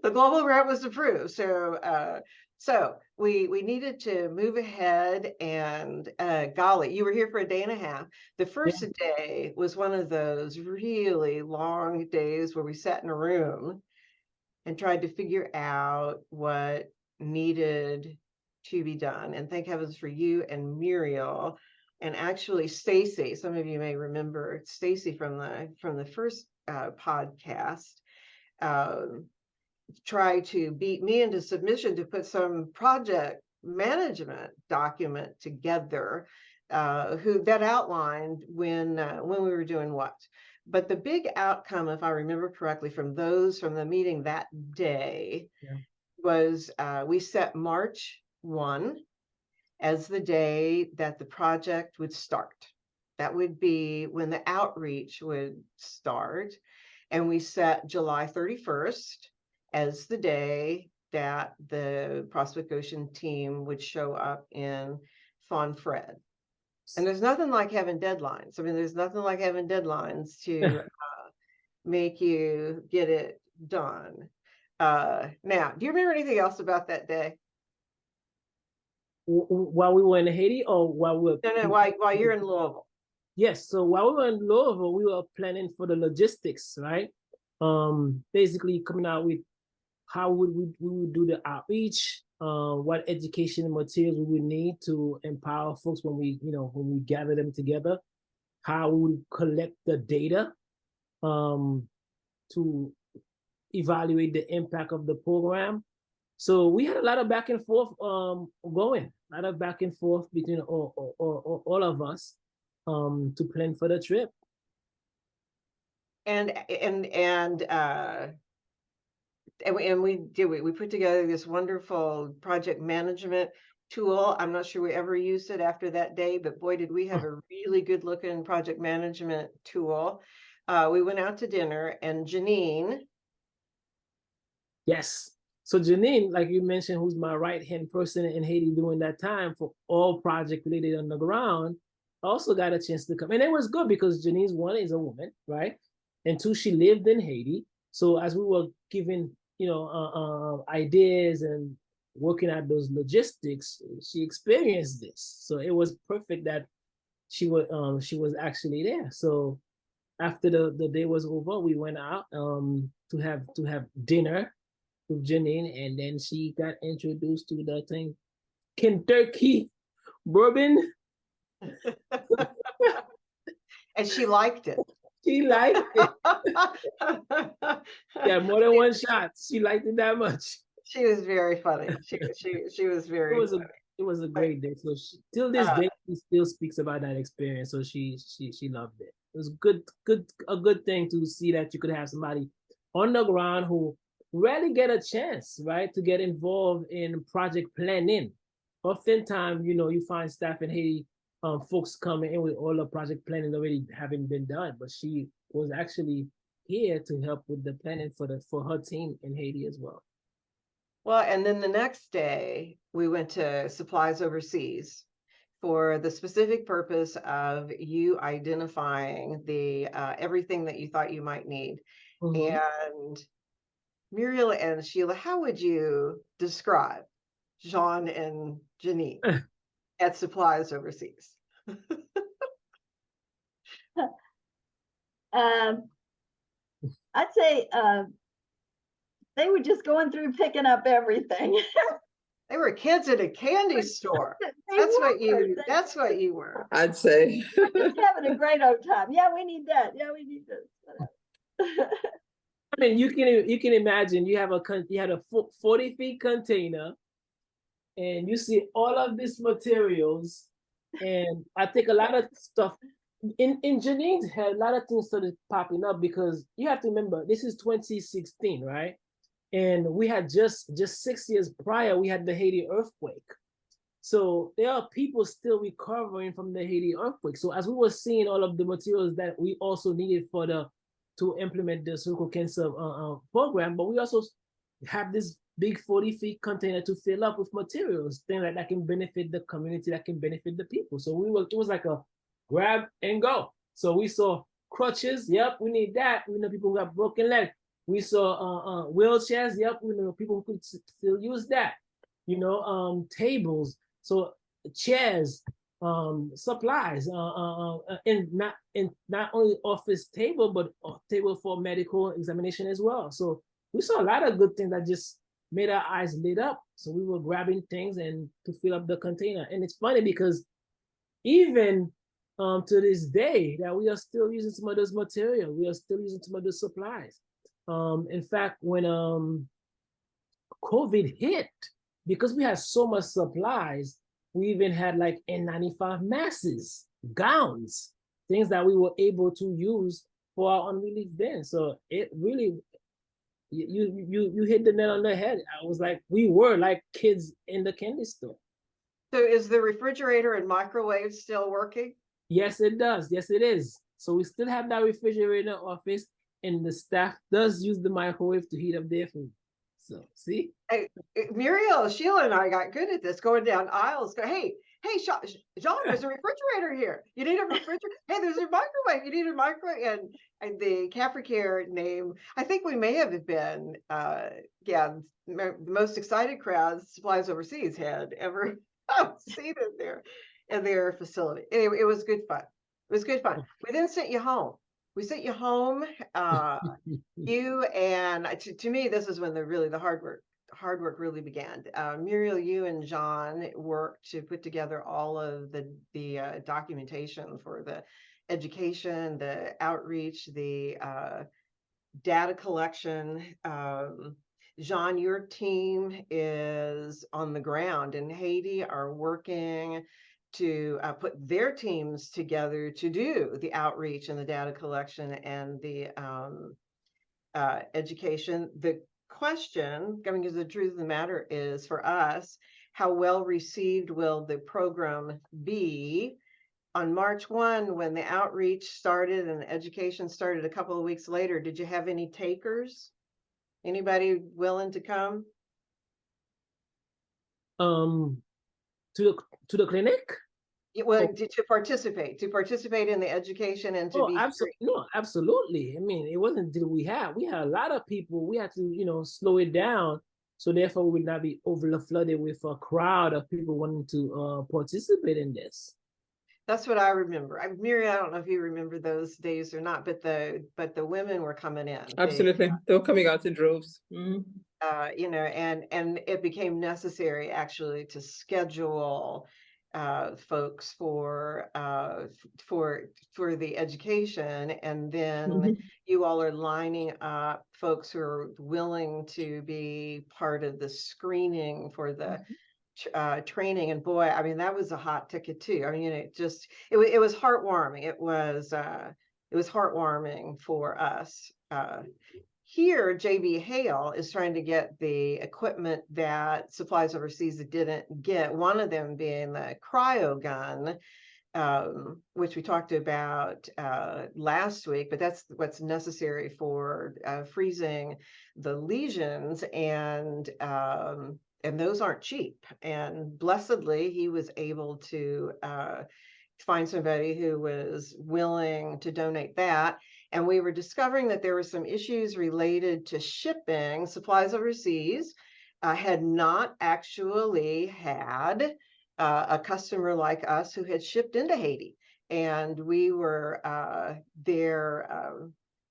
the global grant was approved. So we needed to move ahead, and golly, you were here for a day and a half. The first day was one of those really long days where we sat in a room and tried to figure out what needed to be done. And thank heavens for you and Muriel. And actually, Stacy, some of you may remember Stacy from the first podcast, tried to beat me into submission to put some project management document together that outlined when we were doing what. But the big outcome, if I remember correctly, from the meeting that day was we set March 1 as the day that the project would start. That would be when the outreach would start. And we set July 31st as the day that the Prospect Goshen team would show up in Fonfrede. And there's nothing like having deadlines. I mean, there's nothing like having deadlines to make you get it done. Now, do you remember anything else about that day? While we were in Haiti, or while we were... No, while you're in Louisville. Yes, so while we were in Louisville, we were planning for the logistics, right? Basically coming out with how we would do the outreach, what education materials we would need to empower folks when we gather them together, how we would collect the data, to evaluate the impact of the program. So we had a lot of back and forth going, a lot of back and forth between all of us to plan for the trip. And we put together this wonderful project management tool. I'm not sure we ever used it after that day, but boy, did we have a really good looking project management tool. We went out to dinner, and Janine. Yes. So Janine, like you mentioned, who's my right-hand person in Haiti during that time for all project related on the ground, also got a chance to come. And it was good because Janine's, one, is a woman, right? And two, she lived in Haiti. So as we were giving, ideas and working at those logistics, she experienced this. So it was perfect that she was actually there. So after the day was over, we went out to have dinner with Janine, and then she got introduced to the thing, Kentucky bourbon. And she liked it. She liked it. Yeah, more than one shot. She liked it that much. She was very funny. She was very funny. It was a great day. So till this day, she still speaks about that experience. So she loved it. It was a good thing to see that you could have somebody on the ground who rarely get a chance, right, to get involved in project planning. Oftentimes, you find staff in Haiti, folks coming in with all the project planning already having been done, but she was actually here to help with the planning for her team in Haiti as well. Well, and then the next day we went to Supplies Overseas for the specific purpose of you identifying the everything that you thought you might need. Mm-hmm. And Muriel and Sheila, how would you describe Jean and Janine at Supplies Overseas? I'd say they were just going through picking up everything. They were kids at a candy store. That's what you were. I'd say. Just having a great old time. Yeah, we need that. Yeah, we need this. I mean, you can imagine you had a 40-feet container, and you see all of these materials, and I think a lot of stuff in Janine's head, a lot of things started popping up because you have to remember this is 2016, right? And we had just 6 years prior, we had the Haiti earthquake. So there are people still recovering from the Haiti earthquake. So as we were seeing all of the materials that we also needed to implement the cervical cancer program, but we also have this big 40-feet container to fill up with materials, things that can benefit the community, that can benefit the people. So it was like a grab and go. So we saw crutches, yep, we need that. We know people who have broken legs. We saw wheelchairs, yep, we know people who could still use that. Tables, so chairs, supplies, and not only office table, but a table for medical examination as well. So we saw a lot of good things that just made our eyes lit up. So we were grabbing things and to fill up the container. And it's funny because even to this day that we are still using some of those materials, we are still using some of those supplies. In fact, when COVID hit, because we had so much supplies, we even had like N95 masks, gowns, things that we were able to use for our unrelieved bins. So it really, you hit the nail on the head. I was like, we were like kids in the candy store. So is the refrigerator and microwave still working? Yes, it does. Yes, it is. So we still have that refrigerator in the office, and the staff does use the microwave to heat up their food. So see, Muriel, Sheila, and I got good at this. Going down aisles, hey, Jean, there's a refrigerator here. You need a refrigerator. Hey, there's a microwave. You need a microwave. And the Capracare name, I think we may have been, the most excited crowd Supplies Overseas had ever seen in their facility. Anyway, it was good fun. It was good fun. We then sent you home. We sent you home. You and to me, this is when the hard work really began. Muriel, you and Jean worked to put together all of the documentation for the education, the outreach, the data collection. Jean, your team is on the ground in Haiti, are working to put their teams together to do the outreach and the data collection and the education. The question, coming to the truth of the matter, is for us, how well received will the program be? On March 1, when the outreach started and the education started a couple of weeks later, did you have any takers? Anybody willing to come? To the clinic? Well, to participate in the education and to be absolutely. No, absolutely. I mean, it wasn't did we had a lot of people. We had to, slow it down. So therefore we would not be over flooded with a crowd of people wanting to participate in this. That's what I remember. Muriel, I don't know if you remember those days or not, but the women were coming in. Absolutely, they were coming out in droves. And it became necessary actually to schedule folks for the education, and then you all are lining up folks who are willing to be part of the screening for the training. And boy, I mean, that was a hot ticket too. I mean, it was heartwarming. It was heartwarming for us. Here, JB Hale is trying to get the equipment that Supplies Overseas didn't get, one of them being the cryo gun, which we talked about last week, but that's what's necessary for freezing the lesions, and those aren't cheap. And blessedly, he was able to find somebody who was willing to donate that. And we were discovering that there were some issues related to shipping. Supplies Overseas had not actually had a customer like us who had shipped into Haiti. And we were their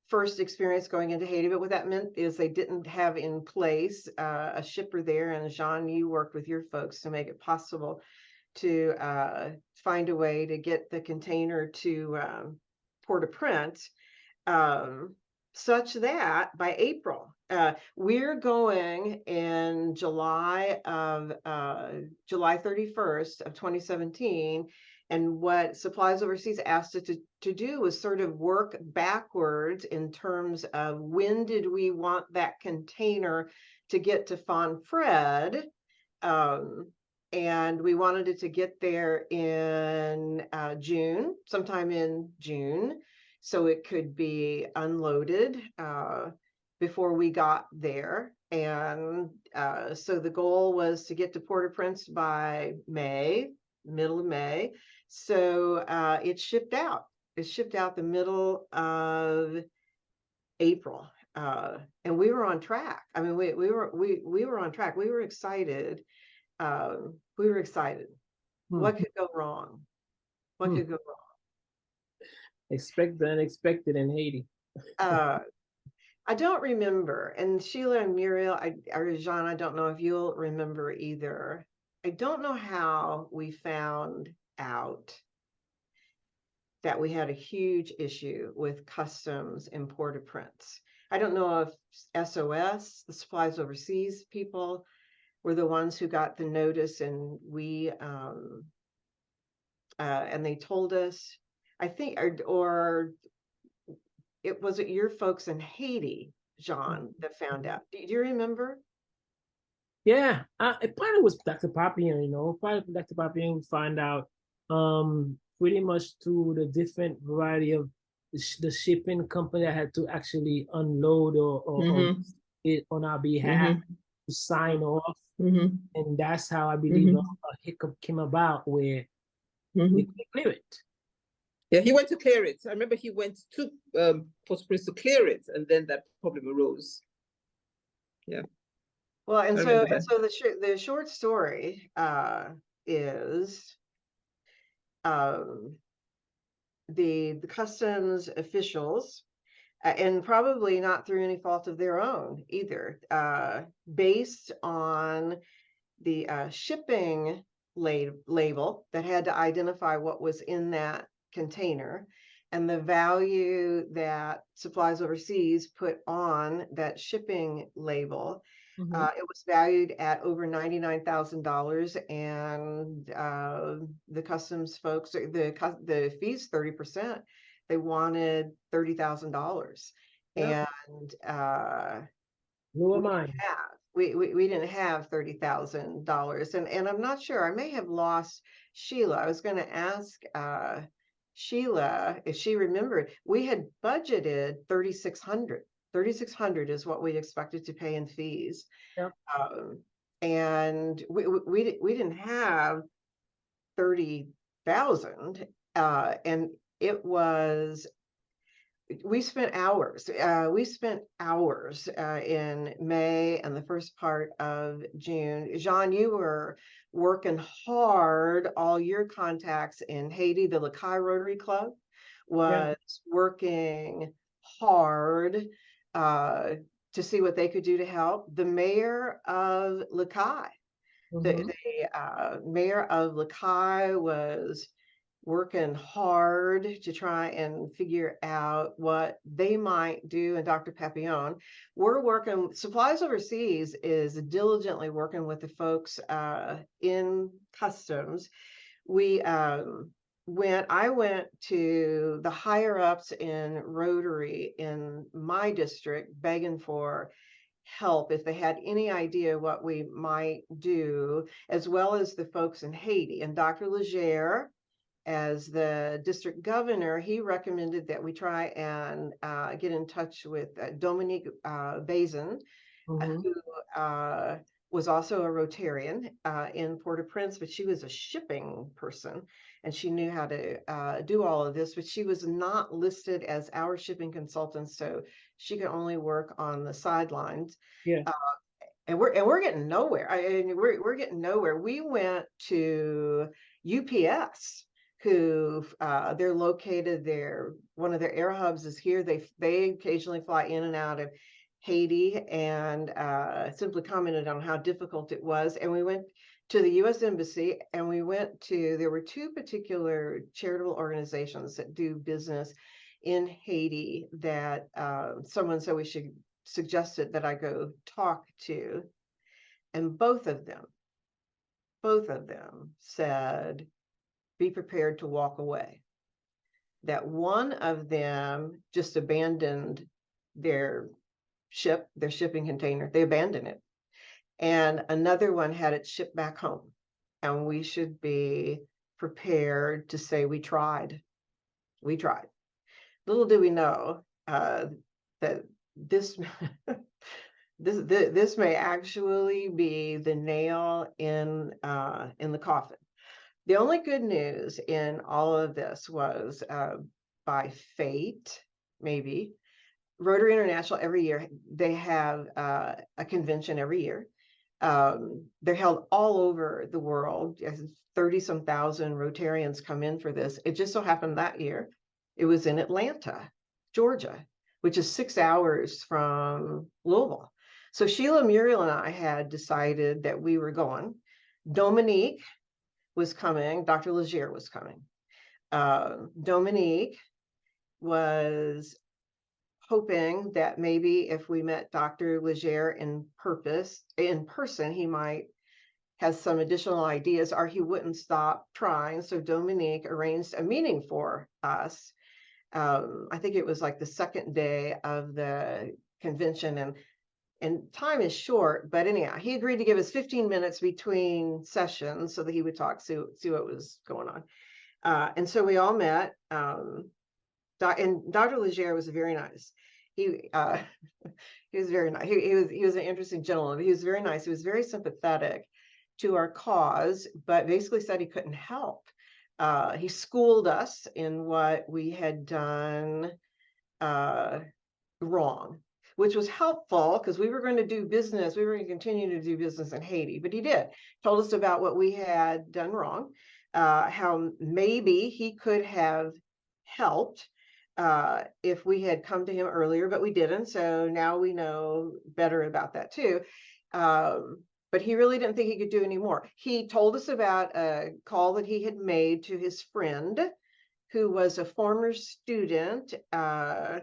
first experience going into Haiti. But what that meant is they didn't have in place a shipper there. And Jean, you worked with your folks to make it possible to find a way to get the container to Port-au-Prince, such that by April, we're going in July 31st of 2017. And what Supplies Overseas asked us to do was sort of work backwards in terms of when did we want that container to get to Fonfrede. And we wanted it to get there in June, sometime in June, so it could be unloaded before we got there. And so the goal was to get to Port-au-Prince by May, middle of May. So it shipped out. It shipped out the middle of April, and we were on track. I mean, we were on track. We were excited. We were excited. What could go wrong? What could go wrong? Expect the unexpected in Haiti. I don't remember. And Sheila and Muriel, or Jean, I don't know if you'll remember either. I don't know how we found out that we had a huge issue with customs in Port-au-Prince. I don't know if SOS, the Supplies Overseas people, were the ones who got the notice, and we and they told us, I think, or it was it your folks in Haiti, Jean, that found out. Do you remember? Yeah, it probably was Dr. Papillon, probably Dr. Papillon would find out pretty much through the different variety of the shipping company that had to actually unload or it on our behalf to sign off. And that's how I believe a hiccup came about where we could clear it. Yeah, he went to clear it. I remember he went to Port-au-Prince to clear it, and then that problem arose. Yeah. Well, and so the short story is the customs officials, and probably not through any fault of their own either, based on the shipping label that had to identify what was in that container, and the value that Supplies Overseas put on that shipping label, it was valued at over $99,000, and the customs folks, the fees 30%, they wanted $30,000, Yep. and Blew my mind. we didn't have $30,000, and I'm not sure. I may have lost Sheila. I was going to ask Sheila if she remembered. We had budgeted 3,600. 3,600 is what we expected to pay in fees. Yep. And we didn't have 30,000, and it was, we spent hours. We spent hours in May and the first part of June. Jean, you were working hard. All your contacts in Haiti, the Rotary Club was working hard to see what they could do to help. The mayor of Lakai, the mayor of Lakai was working hard to try and figure out what they might do. And Dr. Papillon, we're working, Supplies Overseas is diligently working with the folks in customs. I went to the higher ups in Rotary in my district begging for help if they had any idea what we might do, as well as the folks in Haiti. And Dr. Legere, as the district governor, he recommended that we try and get in touch with Dominique Bazin, who was also a Rotarian in Port-au-Prince, but she was a shipping person and she knew how to do all of this, but she was not listed as our shipping consultant, so she could only work on the sidelines. Yeah. And we're getting nowhere. We're getting nowhere. We went to UPS, who they're located there. One of their air hubs is here. They occasionally fly in and out of Haiti, and simply commented on how difficult it was. And we went to the U.S. Embassy, and there were two particular charitable organizations that do business in Haiti that someone said we should suggested that I go talk to. And both of them said, be prepared to walk away. That one of them just abandoned their shipping container. They abandoned it. And another one had it shipped back home. And we should be prepared to say, we tried. Little do we know that this this may actually be the nail in the coffin. The only good news in all of this was by fate, maybe, Rotary International every year, they have a convention every year. They're held all over the world. 30-some thousand Rotarians come in for this. It just so happened that year, it was in Atlanta, Georgia, which is 6 hours from Louisville. So Sheila, Muriel, and I had decided that we were going. Dominique was coming. Dr. Legere was coming. Dominique was hoping that maybe if we met Dr. Legere in person, he might have some additional ideas, or he wouldn't stop trying. So Dominique arranged a meeting for us. I think it was like the second day of the convention, and time is short, but anyhow, he agreed to give us 15 minutes between sessions so that he would talk, see what was going on. And so we all met, and Dr. Legere was very nice. He was very nice. He was an interesting gentleman. He was very nice. He was very sympathetic to our cause, but basically said he couldn't help. He schooled us in what we had done wrong, which was helpful because we were going to do business. We were going to continue to do business in Haiti, but he told us about what we had done wrong, how maybe he could have helped if we had come to him earlier, but we didn't. So now we know better about that too. But he really didn't think he could do any more. He told us about a call that he had made to his friend who was a former student, a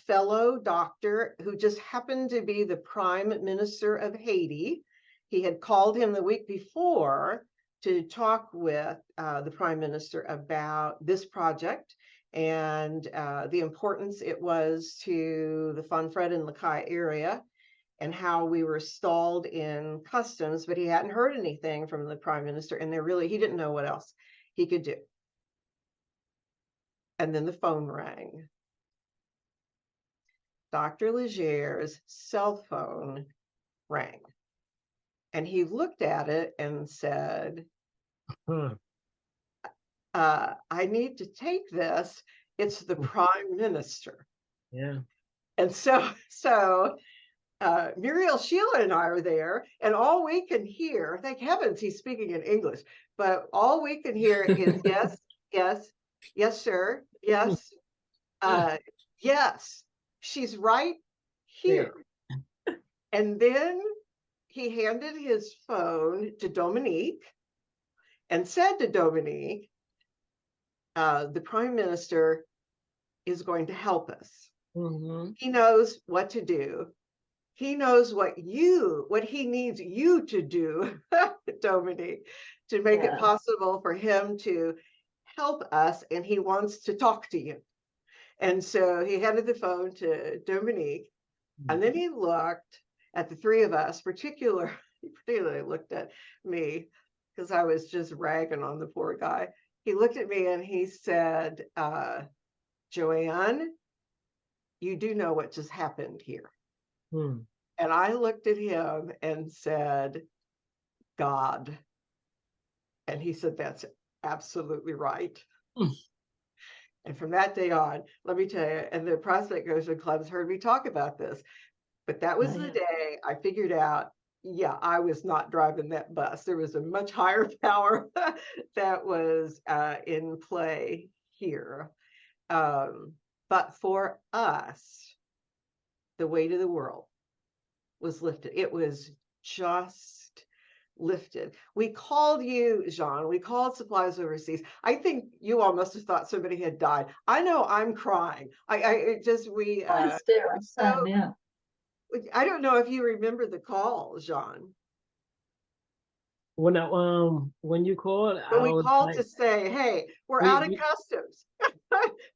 fellow doctor who just happened to be the Prime Minister of Haiti. He had called him the week before to talk with the Prime Minister about this project and the importance it was to the Fonfrede and Lakai area and how we were stalled in customs, but he hadn't heard anything from the Prime Minister, and he didn't know what else he could do. And then the phone rang. Dr. Leger's cell phone rang. And he looked at it and said, I need to take this. It's the Prime Minister. Yeah. And so Muriel, Sheila, and I are there, and all we can hear, thank heavens he's speaking in English, but all we can hear is yes, yes, yes, sir, yes, yes, she's right here. And then he handed his phone to Dominique and said to Dominique, the Prime Minister is going to help us. He knows what to do. He knows what he needs you to do, Dominique, to make it possible for him to help us, and he wants to talk to you. And so he handed the phone to Dominique, and then he looked at the three of us, particularly looked at me, because I was just ragging on the poor guy. He looked at me and he said, Jo Ann, you do know what just happened here. And I looked at him and said, God. And he said, that's absolutely right. And from that day on, let me tell you, and the Prospect Goshen Clubs heard me talk about this, but that was the day I figured out, yeah, I was not driving that bus. There was a much higher power that was in play here. But for us, the weight of the world was lifted. It was just lifted. We called you, Jean. We called Supplies Overseas. I think you all must have thought somebody had died. I know I'm crying. I don't know if you remember the call, Jean. When you called, we called to say, hey, we're out of customs.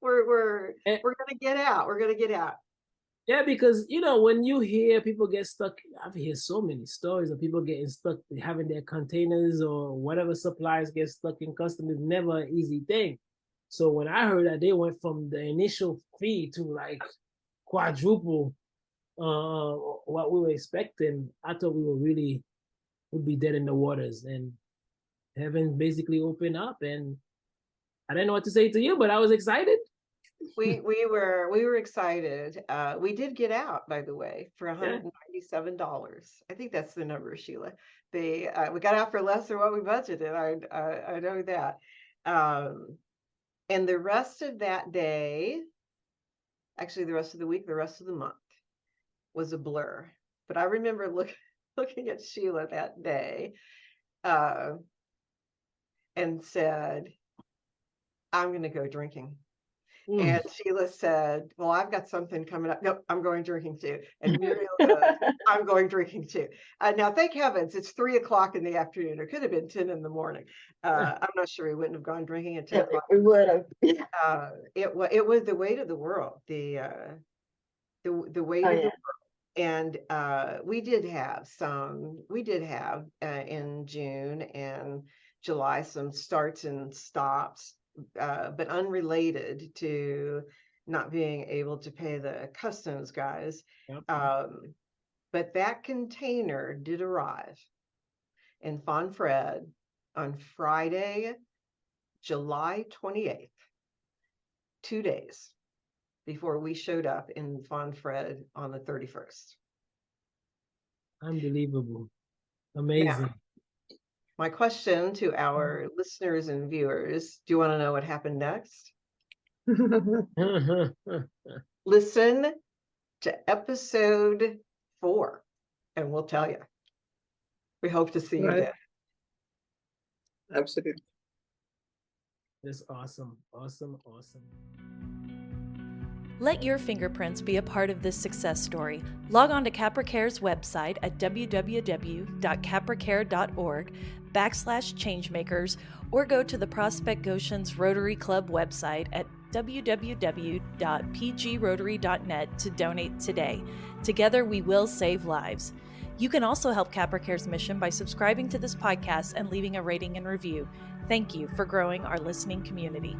we're gonna get out. We're gonna get out. Yeah, because when you hear people get stuck, I've heard so many stories of people getting stuck, having their containers or whatever supplies get stuck in customs. Is never an easy thing. So when I heard that they went from the initial fee to like quadruple what we were expecting, I thought would be dead in the waters, and heaven basically opened up, and I didn't know what to say to you, but I was excited. We were excited. We did get out, by the way, for $197. I think that's the number, Sheila. We got out for less than what we budgeted. I know that. And the rest of that day, actually the rest of the week, the rest of the month was a blur. But I remember looking at Sheila that day and said, I'm going to go drinking. And Sheila said, well, I've got something coming up. Nope, I'm going drinking too. And Muriel goes, I'm going drinking too. Now, thank heavens, it's 3:00 in the afternoon. It could have been 10 in the morning. I'm not sure we wouldn't have gone drinking at 10 o'clock. We would have. It was the weight of the world, the weight of the world. And we did have in June and July some starts and stops, but unrelated to not being able to pay the customs guys. But that container did arrive in Fonfrede on Friday, July 28th, 2 days before we showed up in Fonfrede on the 31st. Unbelievable. Amazing. Now, my question to our listeners and viewers, do you want to know what happened next? Listen to episode 4 and we'll tell you. We hope to see you there. Absolutely. That's awesome. Awesome. Awesome. Let your fingerprints be a part of this success story. Log on to Capracare's website at www.capracare.org/changemakers or go to the Prospect Goshen's Rotary Club website at www.pgrotary.net to donate today. Together we will save lives. You can also help Capracare's mission by subscribing to this podcast and leaving a rating and review. Thank you for growing our listening community.